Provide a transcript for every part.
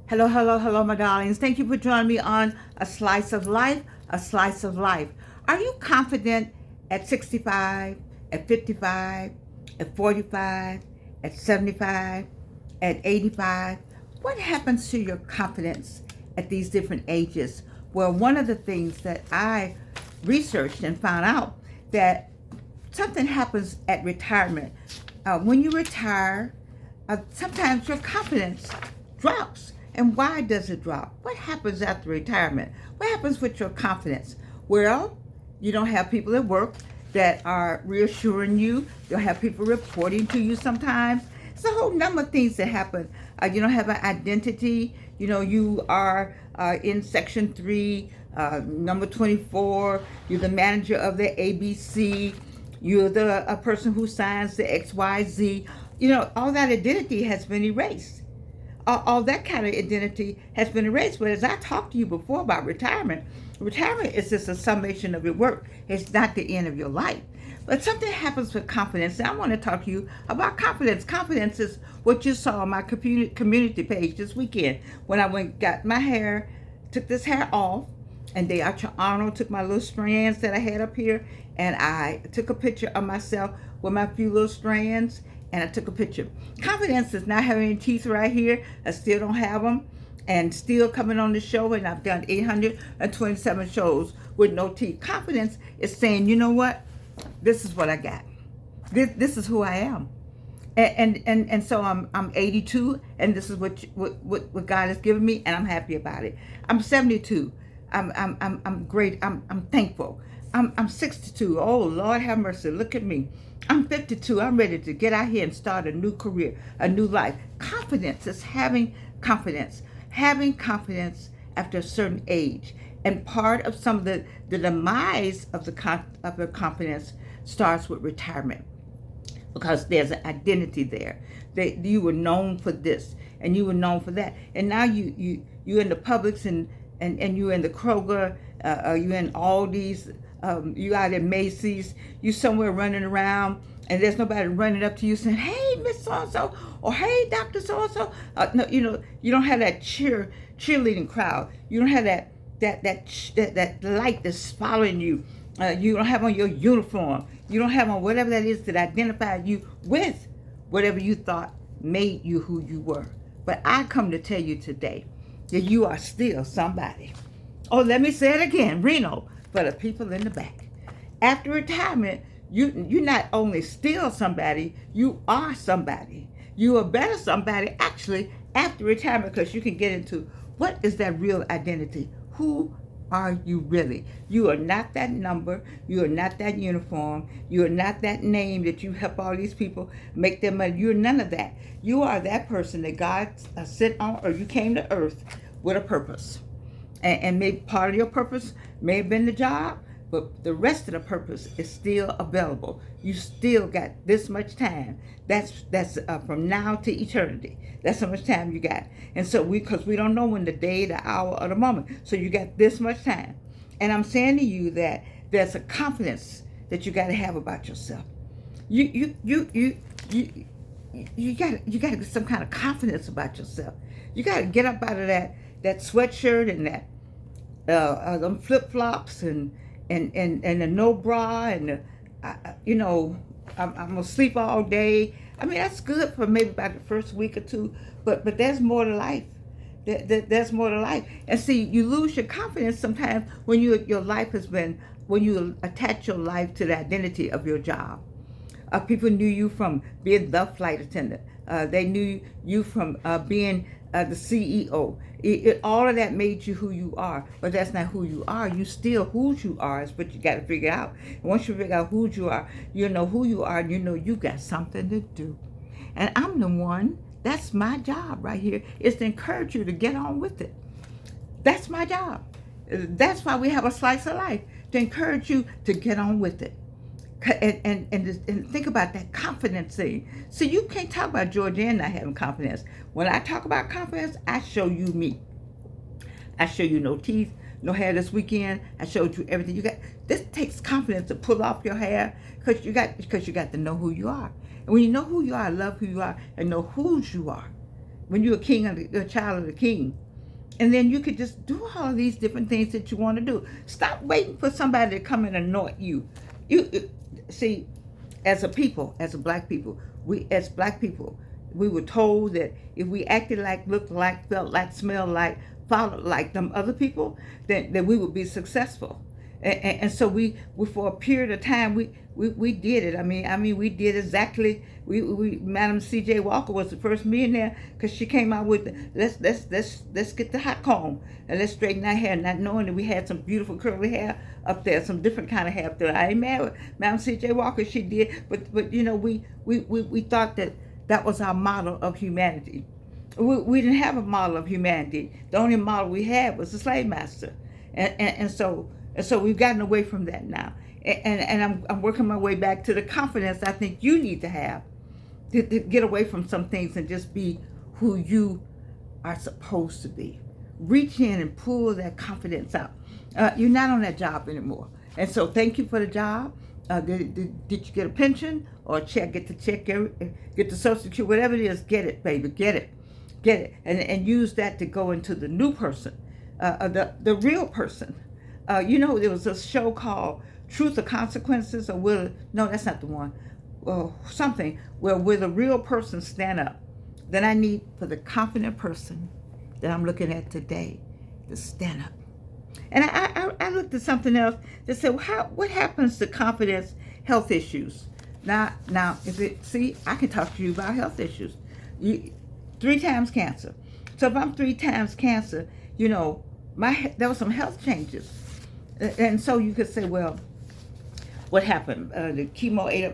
Hello, hello, hello, my darlings. Thank you for joining me on A Slice of Life, A Slice of Life. Are you confident at 65, at 55, at 45, at 75, at 85? What happens to your confidence at these different ages? Well, one of the things that I researched and found out that something happens at retirement. When you retire, sometimes your confidence drops. And why does it drop? What happens after retirement? What happens with your confidence? Well, you don't have people at work that are reassuring you. You don't have people reporting to you sometimes. It's a whole number of things that happen. You don't have an identity. You know, you are in Section 3, number 24. You're the manager of the ABC. You're a person who signs the XYZ. You know, all that identity has been erased. All that kind of identity has been erased. But as I talked to you before about retirement is just a summation of your work. It's not the end of your life. But something happens with confidence. And I want to talk to you about confidence. Confidence is what you saw on my community page this weekend when I got my hair, took this hair off, and Dr. Arnold took my little strands that I had up here, and I took a picture of myself with my few little strands, and I took a picture. Confidence is not having any teeth right here. I still don't have them, and still coming on the show, and I've done 827 shows with no teeth. Confidence is saying, you know what? This is what I got. This is who I am. And so I'm 82, and this is what God has given me, and I'm happy about it. I'm 72. I'm great. I'm thankful. I'm 62. Oh Lord have mercy. Look at me. I'm 52. I'm ready to get out here and start a new career, a new life. Confidence is having confidence. Having confidence after a certain age. And part of some of the demise of the confidence starts with retirement, because there's an identity there. That you were known for this and you were known for that, and now you in the Publix and you in the Kroger, you in Aldi's, you out at Macy's, you somewhere running around, and there's nobody running up to you saying, "Hey, Miss So-and-so," or "Hey, Dr. So-and-so." No, you don't have that cheerleading crowd. You don't have that light that's following you. You don't have on your uniform. You don't have on whatever that is that identified you with whatever you thought made you who you were. But I come to tell you today that you are still somebody. Oh, let me say it again, Reno, for the people in the back. After retirement, you're not only still somebody, you are somebody. You are better somebody actually after retirement, because you can get into what is that real identity. Who are you really? You are not that number. You are not that uniform. You are not that name that you help all these people make their money. You're none of that. You are that person that God sent on, or you came to earth with a purpose. And maybe part of your purpose may have been the job, but the rest of the purpose is still available. You still got this much time. That's from now to eternity. That's how much time you got. And so because we don't know when the day, the hour, or the moment. So you got this much time. And I'm saying to you that there's a confidence that you got to have about yourself. You got to get some kind of confidence about yourself. You got to get up out of that sweatshirt and that them flip flops and the no bra and I'm gonna sleep all day. I mean, that's good for maybe about the first week or two, but there's more to life. There's more to life. And see, you lose your confidence sometimes when when you attach your life to the identity of your job. People knew you from being the flight attendant. They knew you from being the CEO. All of that made you who you are, but that's not who you are. You still who you are is what you got to figure out. And once you figure out who you are, you know who you are, and you know you got something to do. And I'm the one. That's my job right here, is to encourage you to get on with it. That's my job. That's why we have a slice of life, to encourage you to get on with it. And think about that confidence thing. So you can't talk about Georgianne not having confidence. When I talk about confidence, I show you me. I show you no teeth, no hair this weekend. I showed you everything you got. This takes confidence to pull off your hair, because you got to know who you are. And when you know who you are, love who you are, and know whose you are, when you're a child of the king. And then you could just do all of these different things that you want to do. Stop waiting for somebody to come and anoint you. You see, as a people, as a black people, as black people, we were told that if we acted like, looked like, felt like, smelled like, followed like them other people, then we would be successful. And so we for a period of time we did it. I mean we did exactly. We Madam C.J. Walker was the first millionaire because she came out with let's get the hot comb and let's straighten our hair, not knowing that we had some beautiful curly hair up there, some different kind of hair up there. I ain't mad with Madam C.J. Walker, she did, but you know we thought that was our model of humanity. We didn't have a model of humanity. The only model we had was the slave master, and so we've gotten away from that now. And I'm working my way back to the confidence I think you need to have to get away from some things and just be who you are supposed to be. Reach in and pull that confidence out. You're not on that job anymore, and so thank you for the job. Did you get a pension or a check? Get the check, get the Social Security, whatever it is. Get it, baby, get it, and use that to go into the new person, the real person. You know, there was a show called Truth or Consequences, or no, that's not the one. Something where will the real person stand up? Then I need for the confident person that I'm looking at today to stand up. And I looked at something else that said, well, what happens to confidence health issues? Now, I can talk to you about health issues. 3 times cancer. So if I'm 3 times cancer, you know, there were some health changes. And so you could say, well, what happened? The chemo ate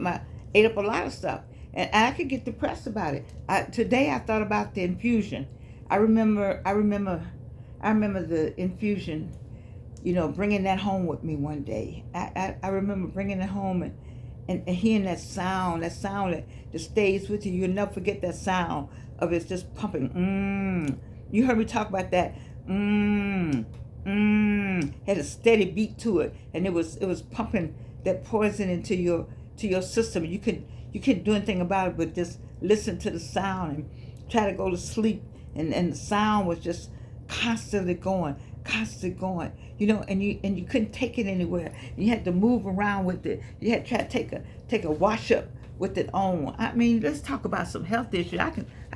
up a lot of stuff, and I could get depressed about it. Today I thought about the infusion. I remember the infusion. You know, bringing that home with me one day. I remember bringing it home and hearing that sound that stays with you. You'll never forget that sound of it just pumping. You heard me talk about that. Had a steady beat to it, and it was pumping that poison into your system. You couldn't do anything about it but just listen to the sound and try to go to sleep, and the sound was just constantly going, you know, and you couldn't take it anywhere. You had to move around with it. You had to try to take a wash up with it on. I mean, let's talk about some health issues. I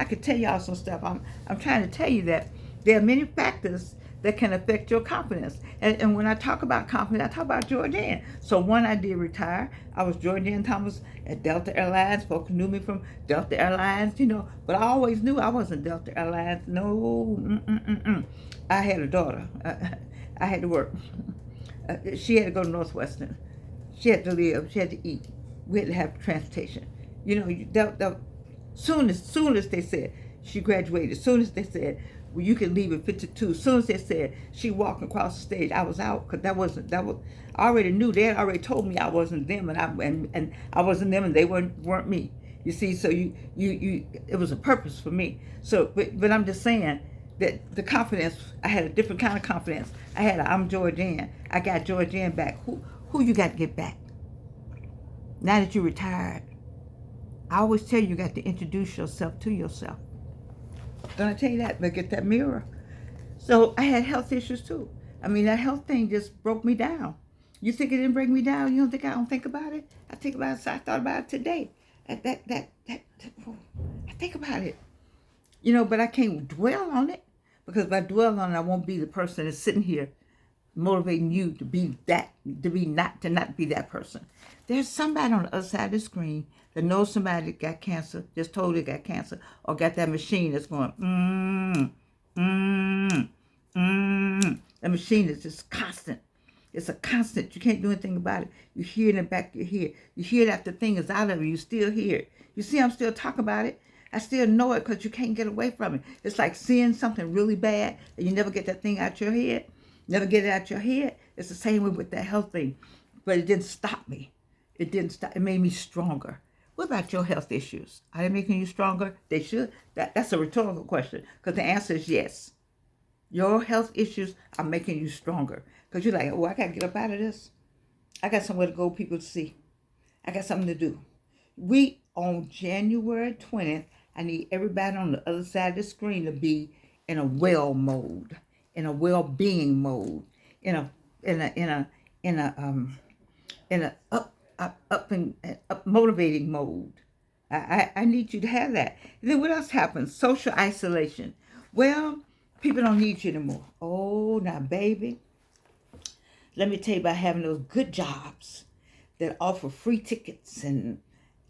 could tell y'all some stuff. I'm trying to tell you that there are many factors that can affect your confidence. And when I talk about confidence, I talk about Georgianne. So one, I did retire. I was Georgianne Thomas at Delta Airlines. Folks knew me from Delta Airlines, you know, but I always knew I wasn't Delta Airlines. No, I had a daughter. I had to work. She had to go to Northwestern. She had to live. She had to eat. We had to have transportation. You know, soon as they said she graduated, soon as they said, well, you can leave at 52. As soon as they said she walked across the stage, I was out, because I already knew. They had already told me I wasn't them, and I wasn't them, and they weren't me. You see, so you it was a purpose for me. So, but I'm just saying that the confidence, I had a different kind of confidence. I'm Georgianne. I got Georgianne back. Who you got to get back? Now that you're retired, I always tell you got to introduce yourself to yourself. Don't I tell you that? But get that mirror. So I had health issues too. I mean, that health thing just broke me down. You think it didn't break me down? You don't think I don't think about it? I think about it. So I thought about it today. I think about it. You know, but I can't dwell on it, because if I dwell on it, I won't be the person that's sitting here motivating you to not be that person. There's somebody on the other side of the screen that knows somebody that got cancer, just told they got cancer, or got that machine that's going, The machine is just constant. It's a constant. You can't do anything about it. You hear it in the back of your head. You hear it after the thing is out of you. You still hear it. You see, I'm still talking about it. I still know it because you can't get away from it. It's like seeing something really bad and you never get that thing out your head. Never get it out your head. It's the same way with that health thing. But it didn't stop me. It didn't stop. It made me stronger. What about your health issues? Are they making you stronger? They should. That's a rhetorical question, because the answer is yes. Your health issues are making you stronger. Because you're like, oh, I got to get up out of this. I got somewhere to go, people to see. I got something to do. On January 20th, I need everybody on the other side of the screen to be in a well mode, in a well-being mode, in a in a in a in a in a up and up motivating mode. I need you to have that. And then what else happens? Social isolation. Well, people don't need you anymore. Oh, now, baby, let me tell you about having those good jobs that offer free tickets and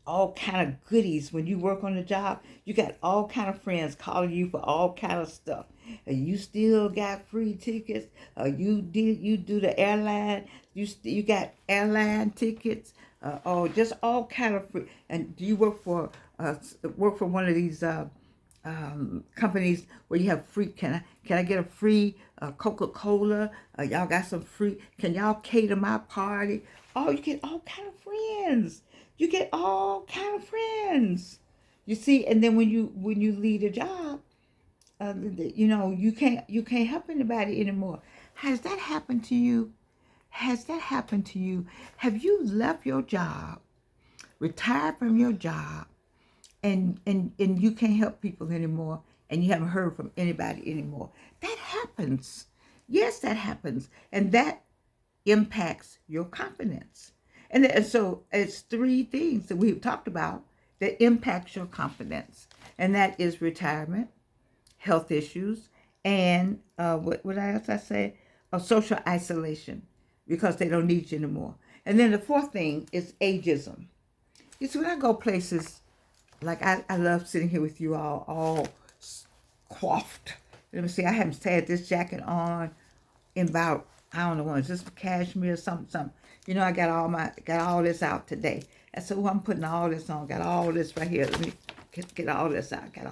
all kind of goodies. When you work on the job, you got all kind of friends calling you for all kind of stuff. And you still got free tickets. You do the airline. You got airline tickets. Oh, just all kind of free. And do you work for one of these companies where you have free? Can I get a free Coca-Cola? Y'all got some free? Can y'all cater my party? Oh, you get all kind of friends. You get all kind of friends. You see, and then when you leave a job, you can't help anybody anymore. Has that happened to you? Has that happened to you? Have you left your job, retired from your job, and you can't help people anymore, and you haven't heard from anybody anymore? That happens. Yes, that happens, and that impacts your confidence. And so it's three things that we've talked about that impacts your confidence, and that is retirement, health issues, and what else I say? Social isolation, because they don't need you anymore. And then the fourth thing is ageism. You see, when I go places, like I love sitting here with you all coiffed. Let me see, I haven't had this jacket on in about, I don't know, it's just cashmere or something. I got all this out today. And so I'm putting all this on, got all this right here. Let me get all this out. Got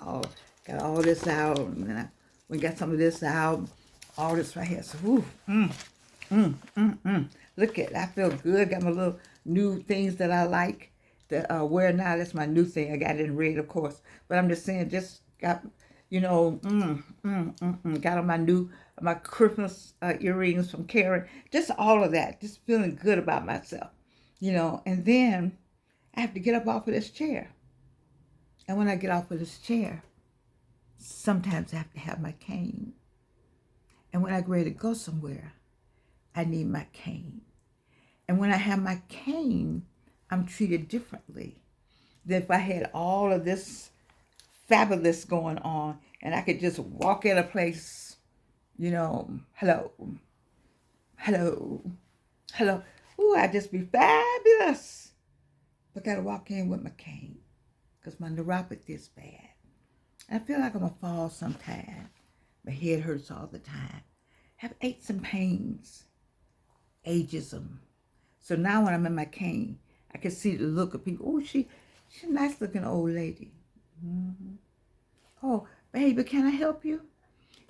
all this out. And then we got some of this out. All this right here. So, look at it. I feel good. Got my little new things that I like to wear now. That's my new thing. I got it in red, of course. But I'm just saying, just got, got on my Christmas earrings from Karen. Just all of that. Just feeling good about myself, And then I have to get up off of this chair. And when I get off of this chair, sometimes I have to have my cane. And when I get ready to go somewhere, I need my cane. And when I have my cane, I'm treated differently than if I had all of this fabulous going on and I could just walk in a place, hello. Ooh, I'd just be fabulous. But I gotta walk in with my cane because my neuropathy is bad. I feel like I'm gonna fall sometime. My head hurts all the time. Have aches and pains. Ageism. So now when I'm in my cane, I can see the look of people. Oh, she's a nice looking old lady. Mm-hmm. Oh, baby, can I help you?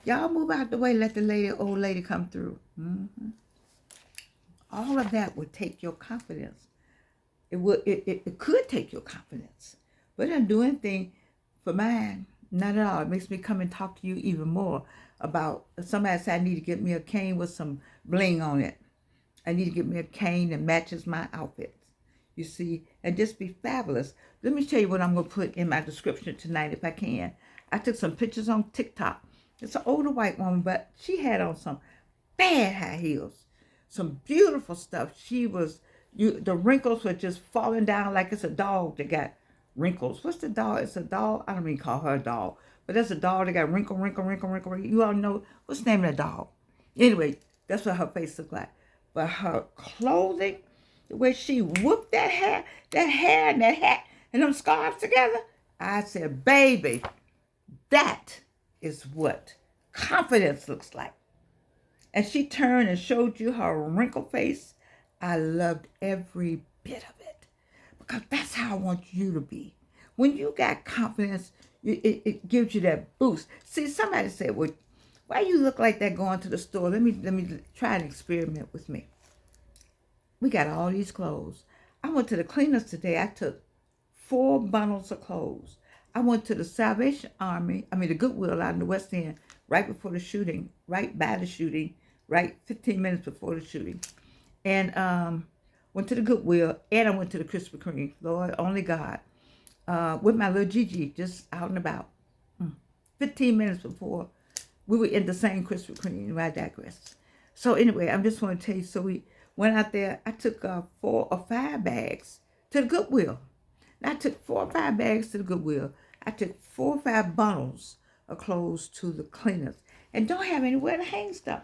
Y'all move out the way, let the old lady come through. Mm-hmm. All of that would take your confidence. It could take your confidence, but it doesn't do anything for mine. Not at all. It makes me come and talk to you even more about somebody said I need to get me a cane with some bling on it. I need to get me a cane that matches my outfits. You see, and just be fabulous. Let me tell you what I'm going to put in my description tonight if I can. I took some pictures on TikTok. It's an older white woman, but she had on some bad high heels. Some beautiful stuff. The wrinkles were just falling down like it's a dog that got wrinkles. What's the dog? It's a dog. I don't mean call her a dog, but that's a dog that got wrinkle. You all know what's the name of that dog? Anyway, that's what her face looked like. But her clothing, the way she whooped that hair and that hat and them scarves together, I said, baby, that is what confidence looks like. And she turned and showed you her wrinkled face. I loved every bit of it because that's how I want you to be. When you got confidence, it gives you that boost. See, somebody said, well, why you look like that going to the store? Let me try an experiment with me. We got all these clothes. I went to the cleaners today. I took 4 bundles of clothes. I went to the Salvation Army, the Goodwill out in the West End, right before the shooting, right by the shooting, right 15 minutes before the shooting. And went to the Goodwill, and I went to the Krispy Kreme. Lord, only God. with my little Gigi, just out and about. 15 minutes before we were in the same Krispy Kreme. I digress. So anyway, I'm just want to tell you. So we went out there. I took 4 or 5 bags to the Goodwill. And I took 4 or 5 bags to the Goodwill. I took 4 or 5 bundles of clothes to the cleaners, and don't have anywhere to hang stuff.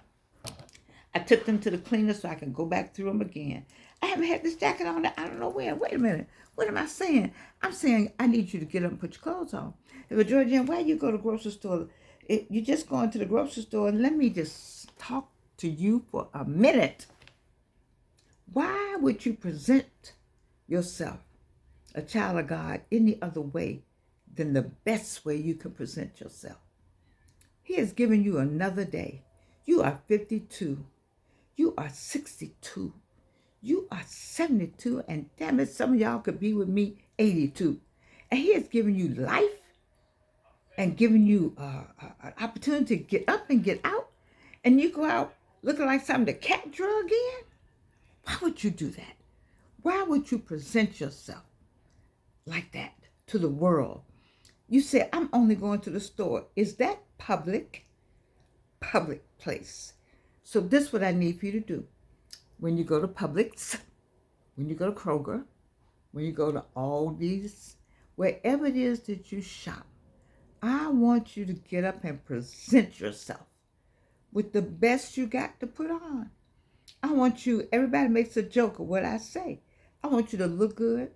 I took them to the cleaner so I can go back through them again. I haven't had this jacket on. I don't know when. Wait a minute. What am I saying? I'm saying I need you to get up and put your clothes on. But Georgiana, why you go to the grocery store? You're just going to the grocery store, and let me just talk to you for a minute. Why would you present yourself, a child of God, any other way than the best way you can present yourself? He has given you another day. You are 52. You are 62. You are 72. And damn it, some of y'all could be with me 82. And he has given you life and given you an opportunity to get up and get out. And you go out looking like something the cat drug in? Why would you do that? Why would you present yourself like that to the world? You say, I'm only going to the store. Is that public? Public place. So this is what I need for you to do. When you go to Publix, when you go to Kroger, when you go to Aldi's, wherever it is that you shop, I want you to get up and present yourself with the best you got to put on. I want you, everybody makes a joke of what I say. I want you to look good,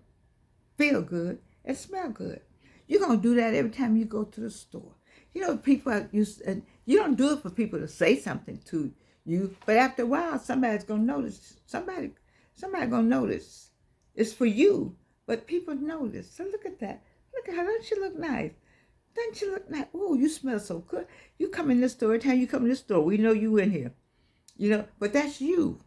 feel good, and smell good. You're going to do that every time you go to the store. You know, people are used, and you don't do it for people to say something to you, but after a while, somebody's going to notice. Somebody going to notice. It's for you, but people notice. So look at that. Look at her. Doesn't she look nice? Doesn't she look nice? Oh, you smell so good. You come in this store, every time you come in this store, we know you in here. You know, but that's you.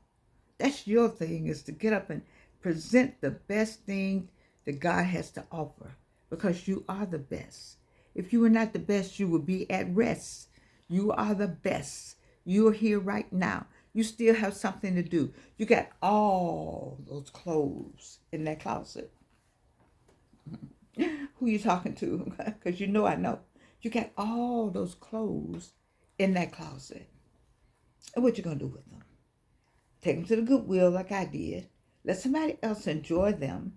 That's your thing, is to get up and present the best thing that God has to offer, because you are the best. If you were not the best, you would be at rest. You are the best. You are here right now. You still have something to do. You got all those clothes in that closet. Who you talking to? Because you know I know. You got all those clothes in that closet. And what you going to do with them? Take them to the Goodwill like I did. Let somebody else enjoy them,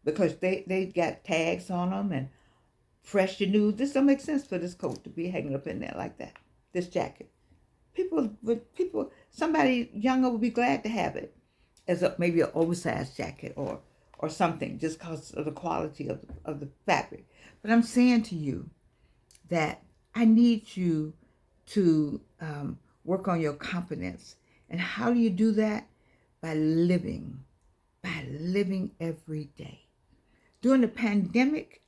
because they got tags on them and fresh and new. This don't make sense for this coat to be hanging up in there like that. This jacket. Somebody younger would be glad to have it as maybe an oversized jacket or something, just because of the quality of the fabric. But I'm saying to you that I need you to work on your confidence. And how do you do that? By living every day. During the pandemic,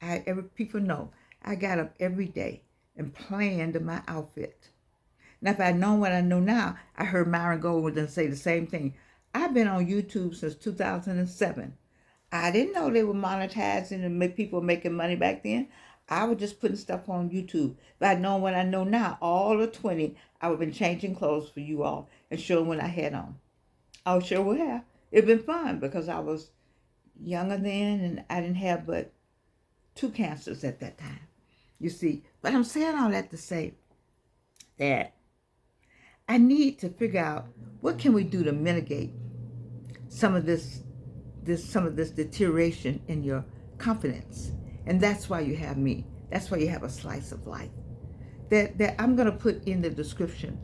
people know I got up every day and planned my outfit. Now, if I'd known what I know now, I heard Myron Golden say the same thing. I've been on YouTube since 2007. I didn't know they were monetizing and people making money back then. I was just putting stuff on YouTube. If I'd known what I know now, all of 20, I would have been changing clothes for you all and showing what I had on. I sure would have. It'd been fun because I was younger then and I didn't have but 2 cancers at that time. You see, but I'm saying all that to say that I need to figure out what can we do to mitigate some of this deterioration in your confidence. And that's why you have me. That's why you have a slice of life. That I'm going to put in the description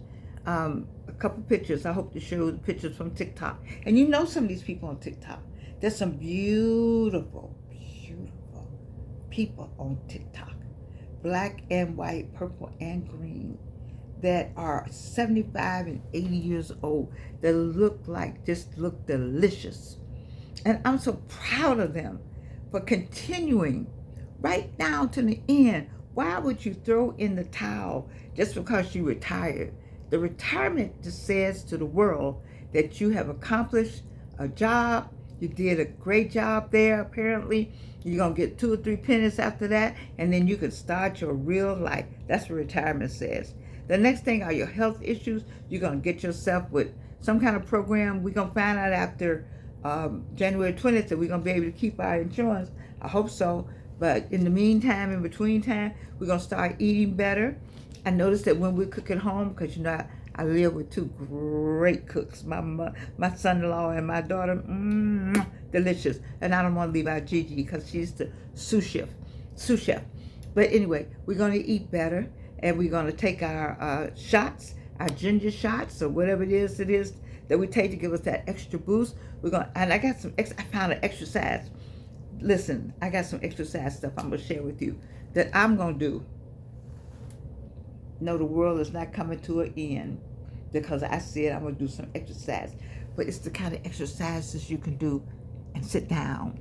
a couple pictures. I hope to show the pictures from TikTok. And you know some of these people on TikTok. There's some beautiful, beautiful people on TikTok. Black and white, purple and green, that are 75 and 80 years old, that look delicious. And I'm so proud of them for continuing right down to the end. Why would you throw in the towel just because you retired? The retirement just says to the world that you have accomplished a job. You did a great job there, apparently. You're going to get 2 or 3 pennies after that, and then you can start your real life. That's what retirement says. The next thing are your health issues. You're going to get yourself with some kind of program. We're going to find out after January 20th that we're going to be able to keep our insurance. I hope so. But in the meantime, in between time, we're going to start eating better. I noticed that when we cook at home, because you know, I live with two great cooks, my son-in-law and my daughter, delicious. And I don't want to leave out Gigi because she's the sous chef. But anyway, we're going to eat better, and we're going to take our shots, our ginger shots, or whatever it is that we take to give us that extra boost. And I found an exercise. Listen, I got some exercise stuff I'm going to share with you that I'm going to do. No, the world is not coming to an end because I said I'm going to do some exercise. But it's the kind of exercises you can do and sit down.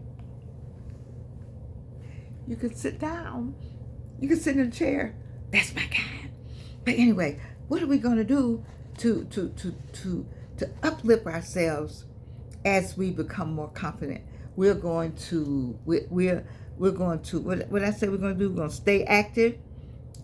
You can sit down. You can sit in a chair. That's my kind. But anyway, what are we going to do to uplift ourselves as we become more confident? We're going to what I say we're going to do. We're going to stay active.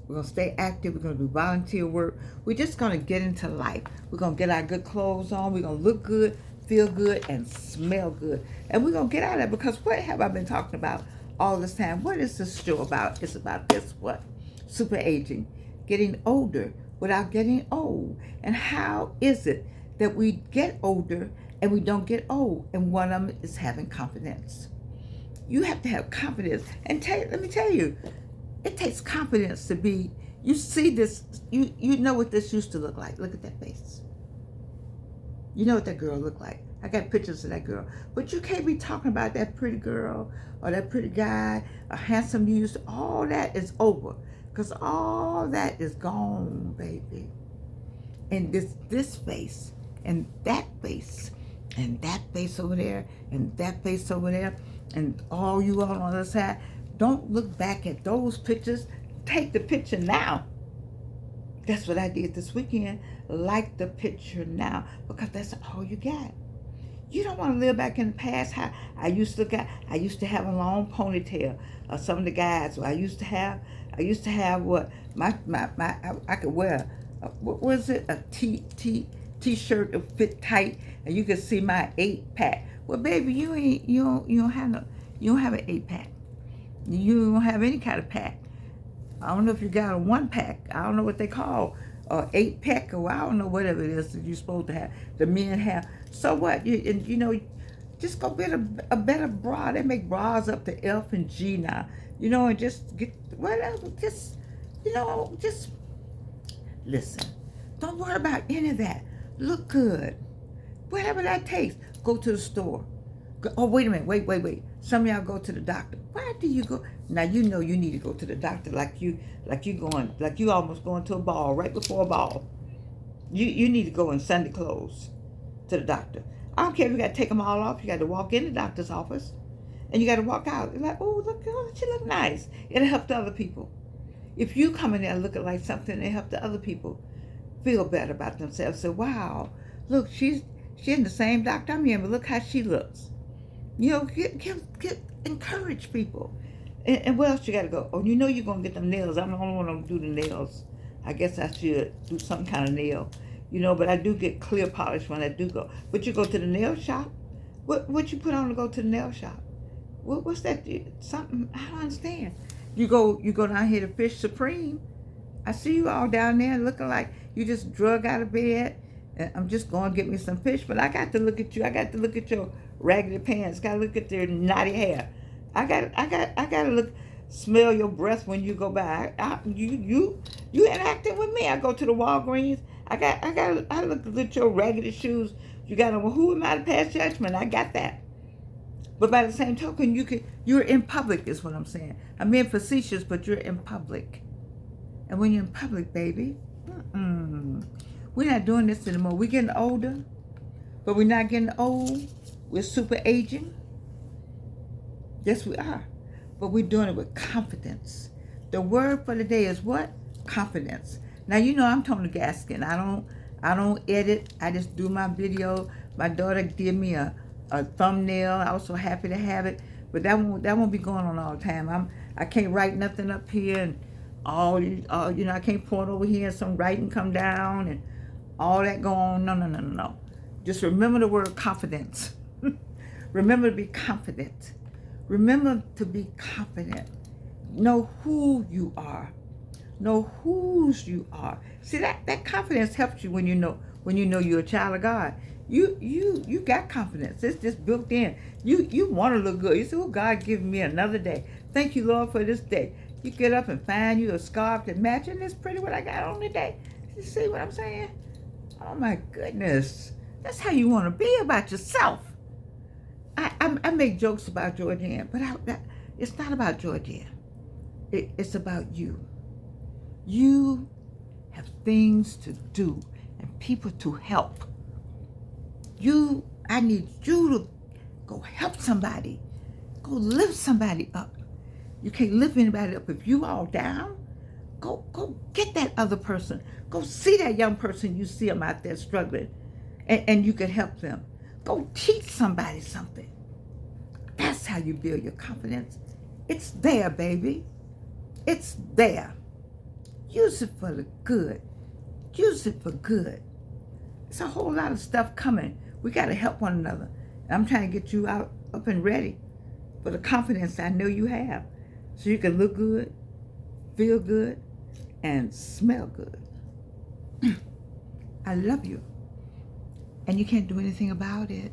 We're going to stay active. We're going to do volunteer work. We're just going to get into life. We're going to get our good clothes on. We're going to look good, feel good, and smell good. And we're going to get out of it, because what have I been talking about all this time? What is this show about? It's about this, what? Super aging. Getting older without getting old. And how is it that we get older and we don't get old? And one of them is having confidence. You have to have confidence. And let me tell you, it takes confidence to be, you see this, you know what this used to look like. Look at that face. You know what that girl looked like. I got pictures of that girl. But you can't be talking about that pretty girl or that pretty guy, a handsome you used to. All that is over. Because all that is gone, baby. And this face, and that face, and that face over there, and that face over there, and all you all on the other side, don't look back at those pictures. Take the picture now. That's what I did this weekend. Like the picture now, because that's all you got. You don't want to live back in the past. How I used to have a long ponytail. Some of the guys, I used to have what I could wear. What was it? A t-shirt that fit tight, and you could see my 8-pack. Well, baby, you don't have an 8-pack. You don't have any kind of pack. I don't know if you got a 1-pack. I don't know what they call 8-pack, or I don't know, whatever it is that you're supposed to have. The men have. So what? Just go get a better bra. They make bras up to F and G now. And just get whatever. Just listen. Don't worry about any of that. Look good. Whatever that takes. Go to the store. Oh, wait a minute. Wait. Some of y'all go to the doctor. Why do you go? Now you know you need to go to the doctor like you almost going to a ball, right before a ball. You need to go in Sunday clothes to the doctor. I don't care if you got to take them all off. You got to walk in the doctor's office, and you got to walk out. You're like, oh, look, she look nice. It'll help the other people. If you come in there looking like something, it'll help the other people feel better about themselves. Say, wow, look, she's in the same doctor I'm in, but look how she looks. Encourage people. And where else you got to go? Oh, you're going to get them nails. I'm the only one to do the nails. I guess I should do some kind of nail. But I do get clear polish when I do go. But you go to the nail shop? What you put on to go to the nail shop? What's that? Something, I don't understand. You go down here to Fish Supreme. I see you all down there looking like you just drug out of bed. And I'm just going to get me some fish. But I got to look at you. I got to look at your raggedy pants. Got to look at your knotty hair. I got to look, smell your breath when you go by. You interacting with me. I go to the Walgreens. I look at your raggedy shoes. You got to, well, who am I to pass judgment? I got that. But by the same token, you're in public is what I'm saying. I'm being facetious, but you're in public. And when you're in public, baby, we're not doing this anymore. We're getting older, but we're not getting old. We're super aging. Yes, we are. But we're doing it with confidence. The word for the day is what? Confidence. Now, I'm Tony Gaskin. I don't edit. I just do my video. My daughter gave me a thumbnail. I was so happy to have it. But that won't be going on all the time. I can't write nothing up here and I can't point over here and some writing come down and all that go on. No. Just remember the word confidence. Remember to be confident. Remember to be confident. Know who you are. Know whose you are. See, that confidence helps you when you know you're a child of God. You got confidence. It's just built in. You want to look good. You say, "Oh, God, give me another day. Thank you, Lord, for this day." You get up and find you a scarf that matches. It's pretty what I got on today. You see what I'm saying? Oh my goodness. That's how you want to be about yourself. I make jokes about Georgianne, but it's not about Georgianne. It's about you. You have things to do and people to help. I need you to go help somebody. Go lift somebody up. You can't lift anybody up if you all down. Go get that other person. Go see that young person you see them out there struggling, and you can help them. Go teach somebody something. That's how you build your confidence. It's there, baby. It's there. Use it for the good. Use it for good. It's a whole lot of stuff coming. We got to help one another. I'm trying to get you out, up and ready for the confidence I know you have, so you can look good, feel good, and smell good. I love you. And you can't do anything about it.